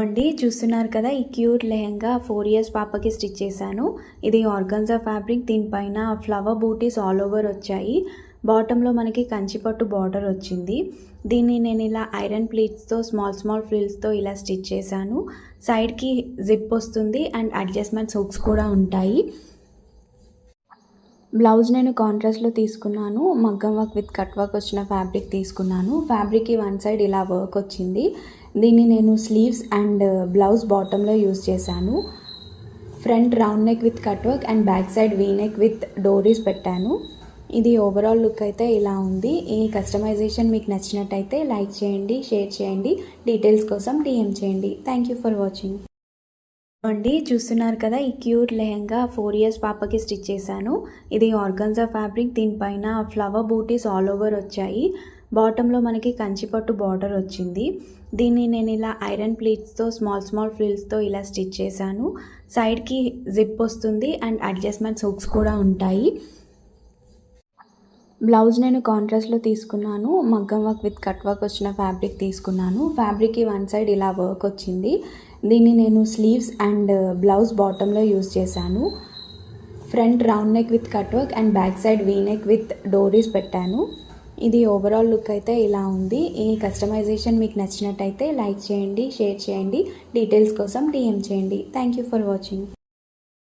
అండి చూస్తున్నారు కదా, ఈ క్యూట్ లెహంగా 4 ఇయర్స్ పాపకి స్టిచ్ చేశాను. ఇది ఆర్గాన్జా ఫ్యాబ్రిక్. దీనిపైన ఫ్లవర్ బూటీస్ ఆల్ ఓవర్ వచ్చాయి. బాటంలో మనకి కంచిపట్టు బార్డర్ వచ్చింది. దీన్ని నేను ఇలా ఐరన్ ప్లీట్స్తో స్మాల్ ఫ్రిల్స్తో ఇలా స్టిచ్ చేశాను. సైడ్కి జిప్ వస్తుంది అండ్ అడ్జస్ట్మెంట్స్ హుక్స్ కూడా ఉంటాయి. బ్లౌజ్ నేను కాంట్రాస్ట్లో తీసుకున్నాను. మగ్గం వర్క్ విత్ కట్ వర్క్ వచ్చిన ఫ్యాబ్రిక్ తీసుకున్నాను. ఫ్యాబ్రిక్కి వన్ సైడ్ ఇలా వర్క్ వచ్చింది. దీన్ని నేను స్లీవ్స్ అండ్ బ్లౌజ్ బాటంలో యూజ్ చేశాను. Front round neck with cut work and back side V neck with డోరీస్ పెట్టాను. ఇది ఓవరాల్ లుక్ అయితే ఇలా ఉంది. ఈ కస్టమైజేషన్ మీకు నచ్చినట్టయితే లైక్ చేయండి, షేర్ చేయండి. డీటెయిల్స్ కోసం DM చేయండి. Thank you for watching. అండి చూస్తున్నారు కదా, ఈ క్యూట్ లెహంగా 4 ఇయర్స్ పాపకి స్టిచ్ చేశాను. ఇది ఆర్గాన్జా ఫ్యాబ్రిక్. దీనిపైన ఫ్లవర్ బూటీస్ ఆల్ ఓవర్ వచ్చాయి. బాటంలో మనకి కంచిపట్టు బార్డర్ వచ్చింది. దీన్ని నేను ఇలా ఐరన్ ప్లీట్స్తో స్మాల్ ఫ్రిల్స్తో ఇలా స్టిచ్ చేశాను. సైడ్కి జిప్ వస్తుంది అండ్ అడ్జస్ట్మెంట్స్ హుక్స్ కూడా ఉంటాయి. బ్లౌజ్ నేను కాంట్రాస్ట్లో తీసుకున్నాను. మగ్గం వర్క్ విత్ కట్ వర్క్ వచ్చిన ఫ్యాబ్రిక్ తీసుకున్నాను. ఫ్యాబ్రిక్కి వన్ సైడ్ ఇలా వర్క్ వచ్చింది. దీన్ని నేను స్లీవ్స్ అండ్ బ్లౌజ్ బాటంలో యూజ్ చేశాను. Front round neck with cut work and back side V neck with డోరీస్ పెట్టాను. ఇది ఓవరాల్ లుక్ అయితే ఇలా ఉంది. ఈ కస్టమైజేషన్ మీకు నచ్చినట్టయితే లైక్ చేయండి, షేర్ చేయండి. డీటెయిల్స్ కోసం DM చేయండి. Thank you for watching.